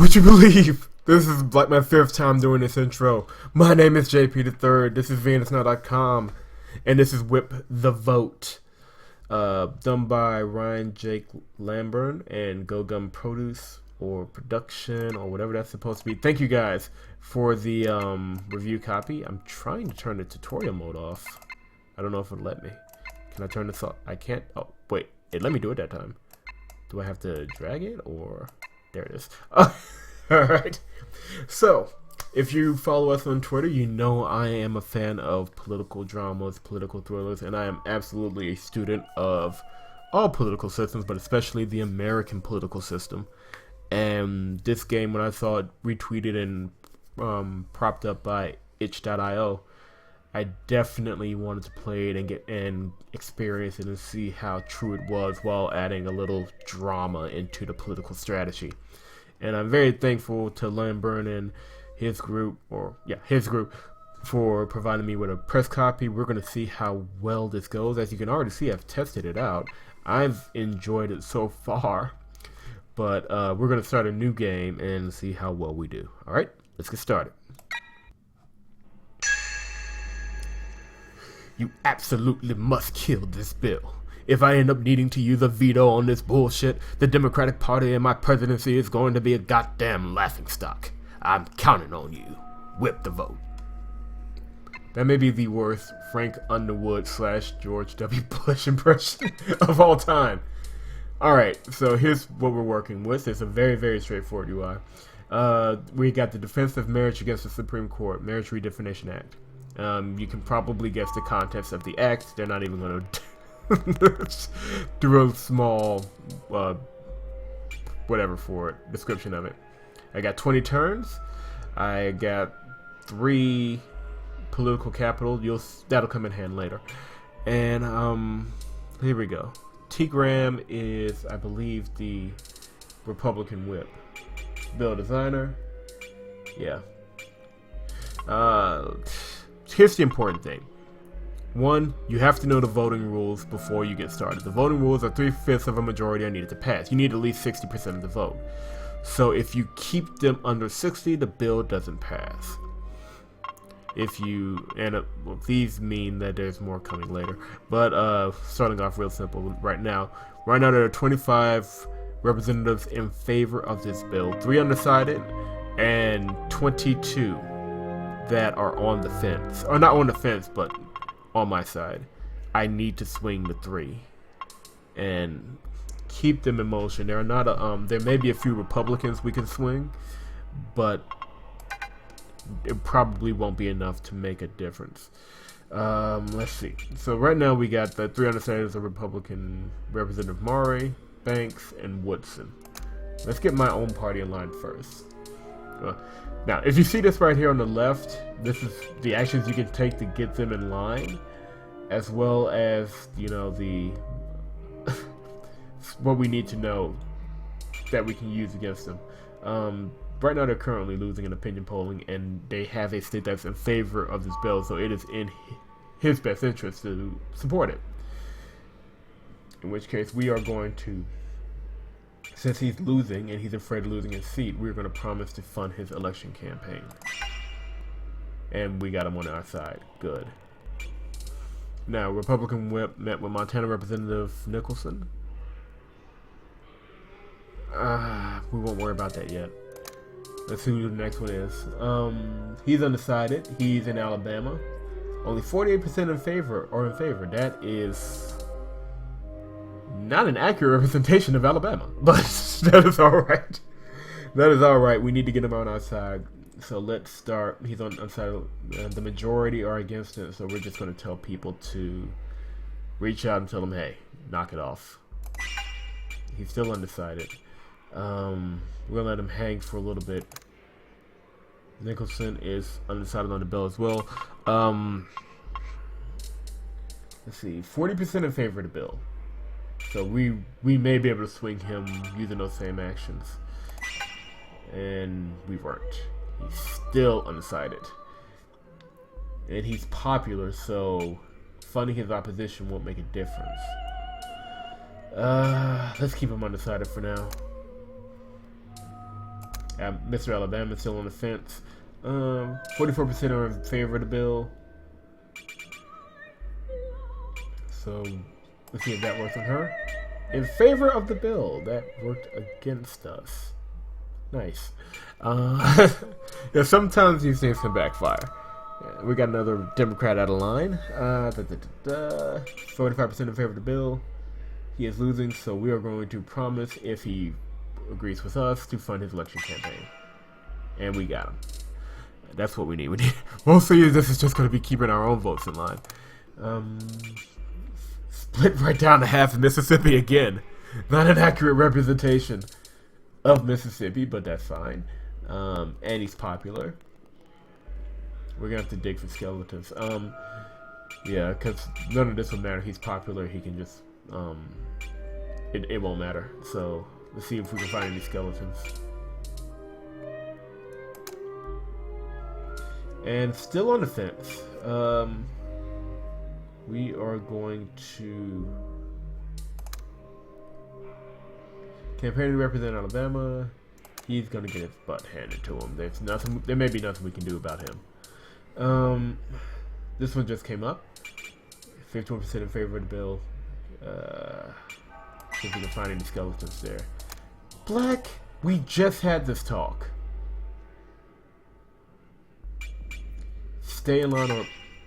Would you believe? This is like my 5th time doing this intro. My name is JP the Third. This is VenusNow.com, and this is Whip the Vote, done by Ryan Jake Lamburn and Go Gum Produce or Production or whatever that's supposed to be. Thank you guys for the review copy. I'm trying to turn the tutorial mode off. I don't know if it'll let me. Can I turn this off? I can't. Oh wait, it let me do it that time. Do I have to drag it or? There it is. Alright. So, if you follow us on Twitter, you know I am a fan of political dramas, political thrillers, and I am absolutely a student of all political systems, but especially the American political system. And this game, when I saw it retweeted and propped up by itch.io, I definitely wanted to play it and get and experience it and see how true it was while adding a little drama into the political strategy. And I'm very thankful to Lamburn and his group, for providing me with a press copy. We're going to see how well this goes. As you can already see, I've tested it out. I've enjoyed it so far. But we're going to start a new game and see how well we do. Alright, let's get started. You absolutely must kill this bill. If I end up needing to use a veto on this bullshit, the Democratic Party and my presidency is going to be a goddamn laughingstock. I'm counting on you. Whip the vote. That may be the worst Frank Underwood / George W. Bush impression of all time. Alright, so here's what we're working with. It's a very, very straightforward UI. We got the Defense of Marriage Against the Supreme Court, Marriage Redefinition Act. You can probably guess the contents of the act. They're not even going to do a small, whatever for it, description of it. I got 20 turns. I got 3 political capital. That'll come in hand later. And here we go. T-Gram is, I believe, the Republican whip. Bill designer. Yeah. Here's the important thing. 1, you have to know the voting rules before you get started. The voting rules are 3/5 of a majority are needed to pass. You need at least 60% of the vote. So if you keep them under 60, the bill doesn't pass. If you, and these mean that there's more coming later. But starting off real simple right now there are 25 representatives in favor of this bill, 3 undecided, and 22 that are on the fence, or not on the fence, but on my side. I need to swing the 3 and keep them in motion. There are not there may be a few Republicans we can swing, but it probably won't be enough to make a difference. Let's see. So right now we got the 3 undecided of Republican Representative Murray, Banks, and Woodson. Let's get my own party in line first. Now, if you see this right here on the left, this is the actions you can take to get them in line, as well as, you know, the what we need to know that we can use against them. Right now they're currently losing in opinion polling, and they have a state that's in favor of this bill, so it is in his best interest to support it. In which case, we are going to, since he's losing and he's afraid of losing his seat, we're going to promise to fund his election campaign. And we got him on our side. Good. Now, Republican whip met with Montana Representative Nicholson. We won't worry about that yet. Let's see who the next one is. He's undecided. He's in Alabama. Only 48% in favor. That is not an accurate representation of Alabama, but that is alright. That is alright. We need to get him on our side. So let's start. He's on side. The majority are against it, so we're just going to tell people to reach out and tell them, hey, knock it off. He's still undecided. We're going to let him hang for a little bit. Nicholson is undecided on the bill as well. Let's see. 40% in favor of the bill. So we may be able to swing him using those same actions. And we weren't. He's still undecided. And he's popular, so funding his opposition won't make a difference. Let's keep him undecided for now. Mr. Alabama still on the fence. 44% are in favor of the bill. So let's see if that works on her. In favor of the bill. That worked against us. Nice. Yeah, sometimes these things can backfire. Yeah, we got another Democrat out of line. 45% in favor of the bill. He is losing, so we are going to promise, if he agrees with us, to fund his election campaign. And we got him. That's what we need. Mostly this is just going to be keeping our own votes in line. Split right down to half in Mississippi again. Not an accurate representation of Mississippi, but that's fine. And he's popular. We're going to have to dig for skeletons. Yeah, because none of this will matter. He's popular. He can just... it won't matter. So let's see if we can find any skeletons. And still on the fence. We are going to campaign to represent Alabama. He's gonna get his butt handed to him. There's nothing. There may be nothing we can do about him. This one just came up. 51% in favor of the bill. See if we can find any skeletons there. Black, we just had this talk. Stay in line, or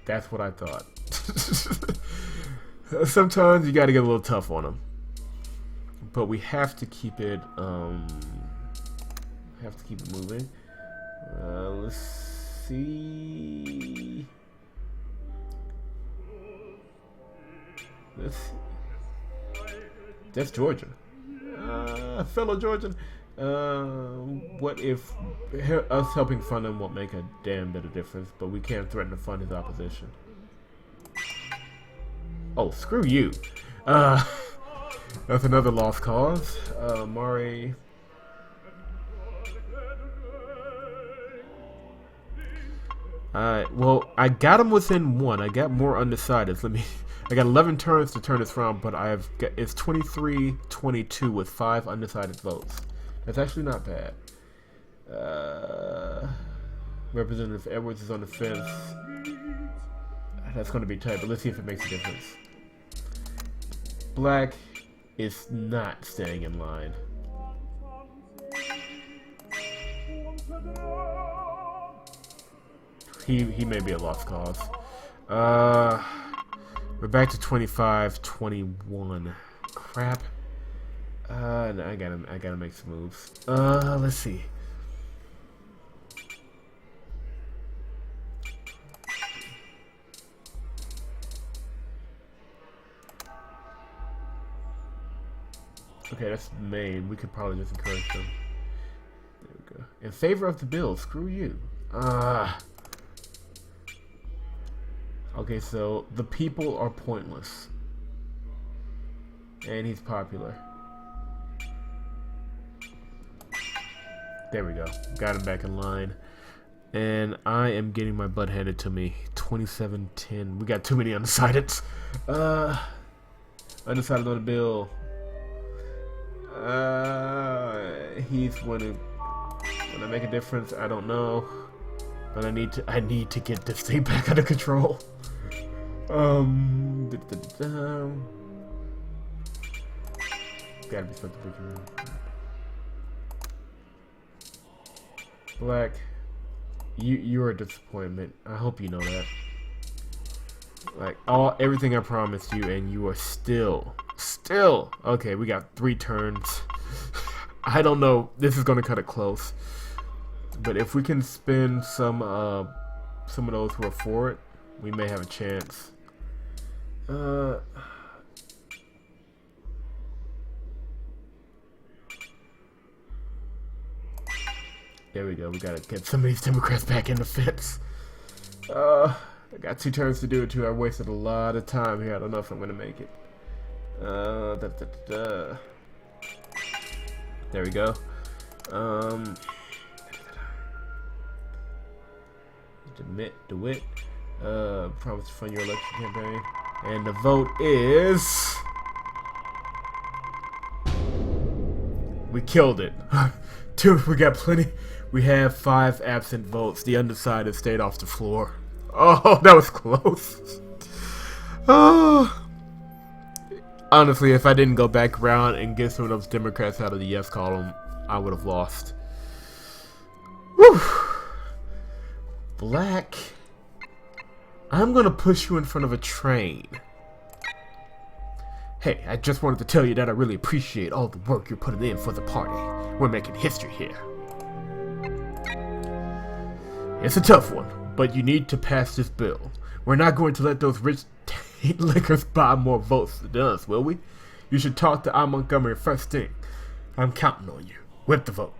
that's what I thought. Sometimes you gotta get a little tough on them. But we have to keep it moving. Let's see. That's Georgia. Fellow Georgian. What if us helping fund him won't make a damn bit of difference, but we can't threaten to fund his opposition. Oh, screw you. That's another lost cause. Mari. Well, I got him within one. I got more undecided. I got 11 turns to turn this around, but it's 23-22 with 5 undecided votes. That's actually not bad. Representative Edwards is on the fence. That's going to be tight, but let's see if it makes a difference. Black is not staying in line. He may be a lost cause. We're back to 25-21. Crap. No, I gotta make some moves. Let's see. Okay, that's Maine. We could probably just encourage them. There we go. In favor of the bill. Screw you. Okay, so the people are pointless. And he's popular. There we go. Got him back in line. And I am getting my butt handed to me. 27-10. We got too many undecideds. Undecided on the bill. He's winning. Will I make a difference? I don't know. But I need to get this thing back under control. Gotta be something. Black, you're a disappointment. I hope you know that. Like everything I promised you, and you are still. Okay, we got 3 turns. I don't know. This is gonna cut it close. But if we can spin some of those who are for it, we may have a chance. There we go. We gotta get some of these Democrats back in the fence. I got 2 turns to do it too. I wasted a lot of time here. I don't know if I'm gonna make it. There we go. DeWitt. Promise to fund your election campaign. And the vote is We killed it. Dude, we got plenty. We have 5 absent votes. The undecided stayed off the floor. Oh, that was close. Oh. Honestly, if I didn't go back around and get some of those Democrats out of the yes column, I would have lost. Whew. Black, I'm gonna push you in front of a train. Hey, I just wanted to tell you that I really appreciate all the work you're putting in for the party. We're making history here. It's a tough one, but you need to pass this bill. We're not going to let those rich lickers buy more votes than us, will we? You should talk to Al Montgomery first thing. I'm counting on you. Whip the vote.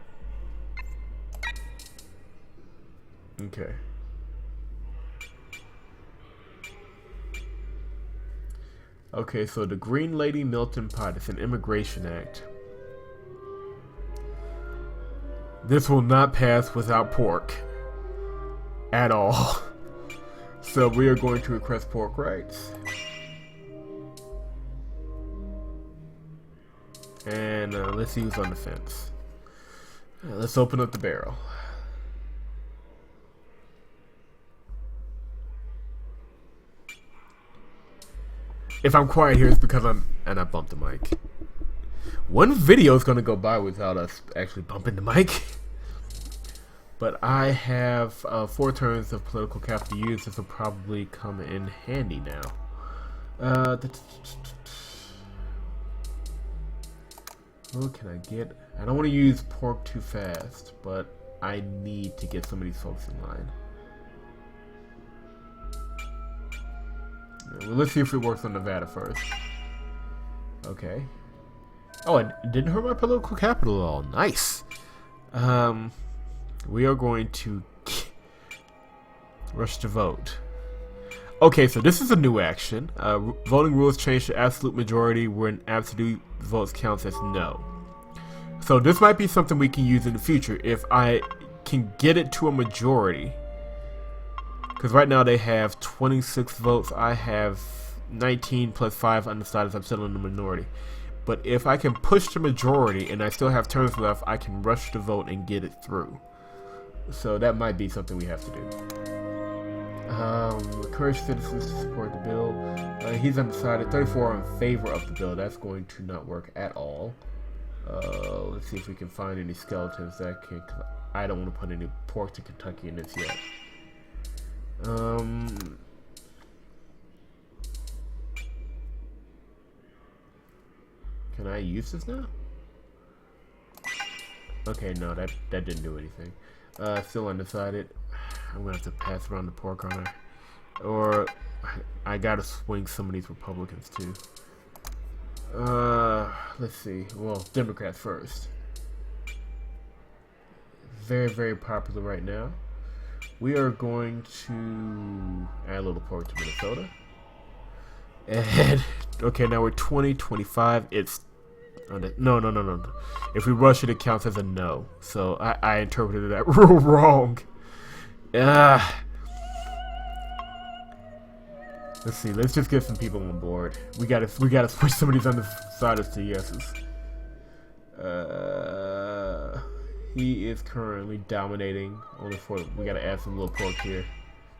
Okay. Okay, so the Green Lady Milton Pot is an immigration act. This will not pass without pork. At all. So we are going to request pork rights. And let's see who's on the fence. Let's open up the barrel. If I'm quiet here, it's because I bumped the mic. One video is gonna go by without us actually bumping the mic. But I have 4 turns of political capital to use. This will probably come in handy now. What can I get? I don't want to use pork too fast, but I need to get some of these folks in line. Well, let's see if it works on Nevada first. Okay. Oh, it didn't hurt my political capital at all. Nice. We are going to rush to vote. Okay, so this is a new action. Voting rules change to absolute majority when absolute votes counts as no. So this might be something we can use in the future if I can get it to a majority. Because right now they have 26 votes. I have 19 plus 5 undecided. I'm still in the minority. But if I can push the majority and I still have turns left, I can rush the vote and get it through. So that might be something we have to do. Encourage citizens to support the bill. He's undecided. 34 are in favor of the bill. That's going to not work at all. Let's see if we can find any skeletons that can... I don't want to put any pork to Kentucky in this yet. Can I use this now? Okay, no, that didn't do anything. Still undecided. I'm gonna have to pass around the pork on her. Or I gotta swing some of these Republicans too. Let's see. Well, Democrats first. Very, very popular right now. We are going to add a little pork to Minnesota. And okay, now we're 20, 25. It's no. If we rush it, it counts as a no. So I interpreted that rule wrong. Let's see. Let's just get some people on board. We gotta switch some of these undecideds to yeses. He is currently dominating. Only 4. We gotta add some little pork here.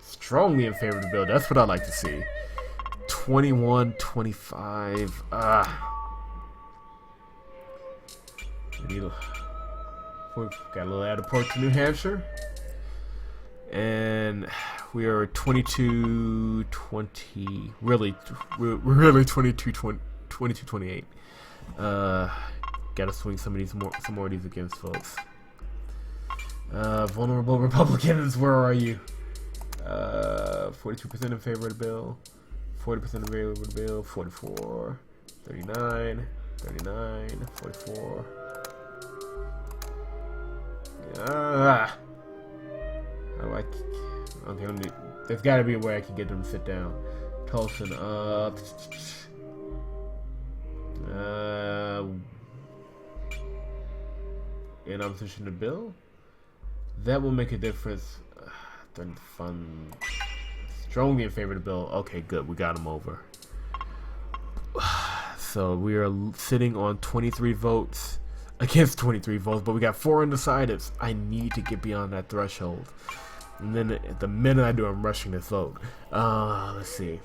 Strongly in favor of the bill. That's what I like to see. 21, 25. We got a little added pork to New Hampshire. And we are 22, 20. Really 22, 28. Gotta swing some more of these against folks. Vulnerable Republicans, where are you? 42% in favor of the bill. 40% in favor of the bill. 44. 39. 39. 44. How do I... Okay, there's gotta be a way I can get them to sit down. Tolson, in opposition to the bill? That will make a difference. Then fun. Strongly in favor of the bill. Okay, good. We got him over. So we are sitting on 23 votes. against 23 votes, but we got 4 undecideds. I need to get beyond that threshold. And then the minute I do, I'm rushing this vote. Let's see.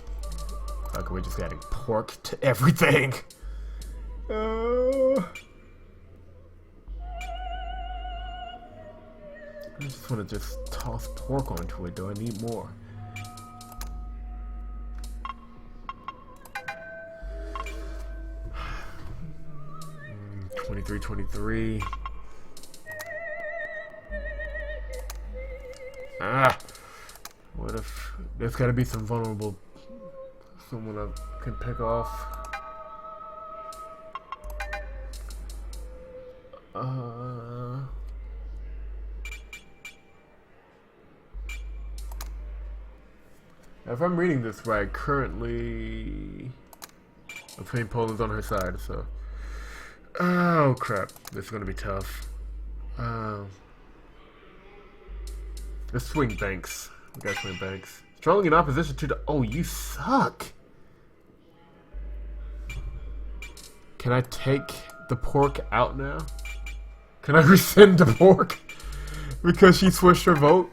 Like we're just adding pork to everything. I just want to just toss pork onto it. Do I need more? $23, 23. What if there's got to be some vulnerable someone I can pick off? If I'm reading this right, currently opinion Poland's on her side, so oh crap, this is gonna be tough. Let's swing banks. We gotta swing banks. Strongly in opposition to the. Oh, you suck. Can I take the pork out now? Can I rescind the pork because she switched her vote?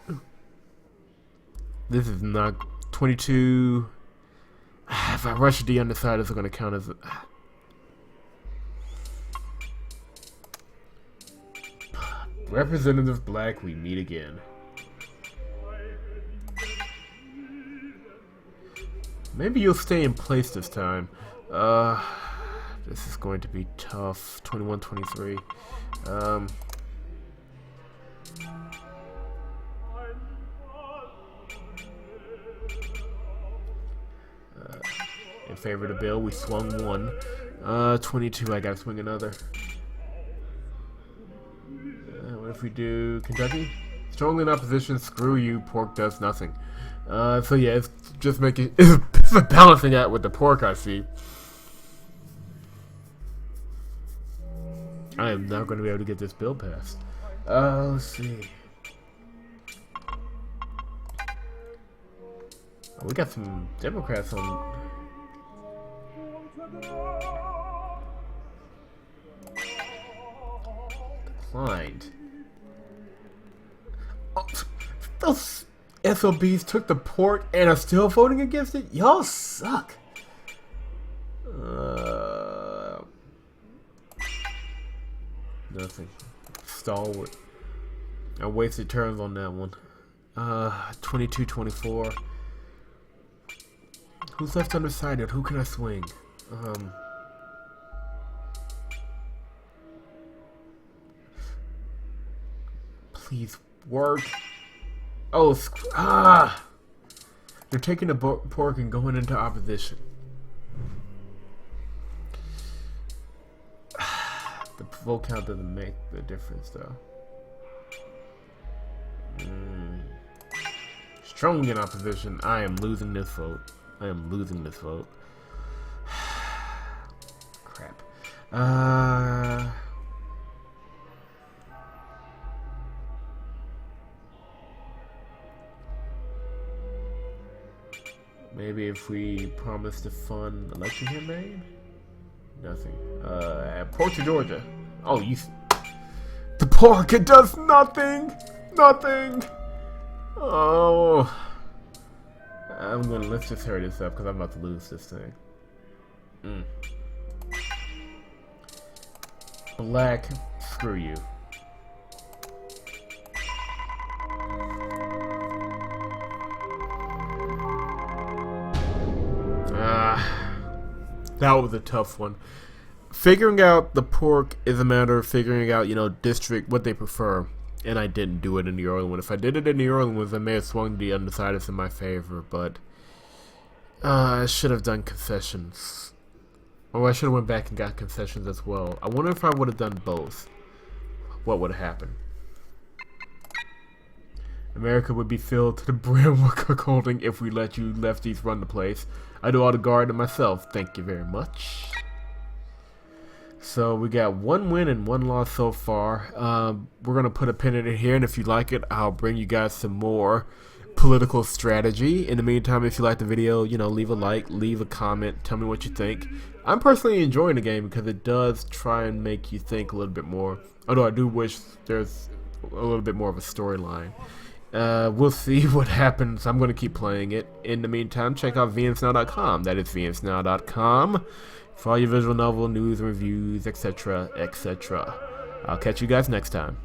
This is not 22. If I rush the undecided, it's going to count as. Representative Black, we meet again. Maybe you'll stay in place this time. This is going to be tough. 21, 23. In favor of the bill, we swung 1. 22, I gotta swing another. What if we do Kentucky? Strongly in opposition, screw you, pork does nothing. So yeah, it's just making it's a balancing act with the pork, I see. I am not going to be able to get this bill passed. Let's see. Oh, we got some Democrats on. Declined. Oh, those SOBs took the pork and are still voting against it? Y'all suck. Nothing. Stalwart. I wasted turns on that one. 22, 24. Who's left undecided? Who can I swing? Please work. Oh, they're taking the pork and going into opposition. The vote count doesn't make the difference, though. Strong in opposition. I am losing this vote. I am losing this vote. Crap. Maybe if we promise to fund election campaign? Nothing. Pork to Georgia. Oh, you. The pork, it does nothing! Nothing! Oh. Let's just hurry this up because I'm about to lose this thing. Black, screw you. That was a tough one. Figuring out the pork is a matter of figuring out, district, what they prefer. And I didn't do it in the early one. If I did it in the early ones, I may have swung the undecideds in my favor, but I should have done concessions. Or I should have went back and got concessions as well. I wonder if I would have done both. What would have happened? America would be filled to the brim with cuckolding if we let you lefties run the place. I do all the guarding myself. Thank you very much. So we got 1 win and 1 loss so far. We're going to put a pin in it here, and if you like it, I'll bring you guys some more political strategy. In the meantime, if you like the video, you know, leave a like, leave a comment, tell me what you think. I'm personally enjoying the game because it does try and make you think a little bit more, although I do wish there's a little bit more of a storyline. We'll see what happens. I'm going to keep playing it. In the meantime, check out vnsnow.com. That is vnsnow.com for all your visual novel news, reviews, etc., etc. I'll catch you guys next time.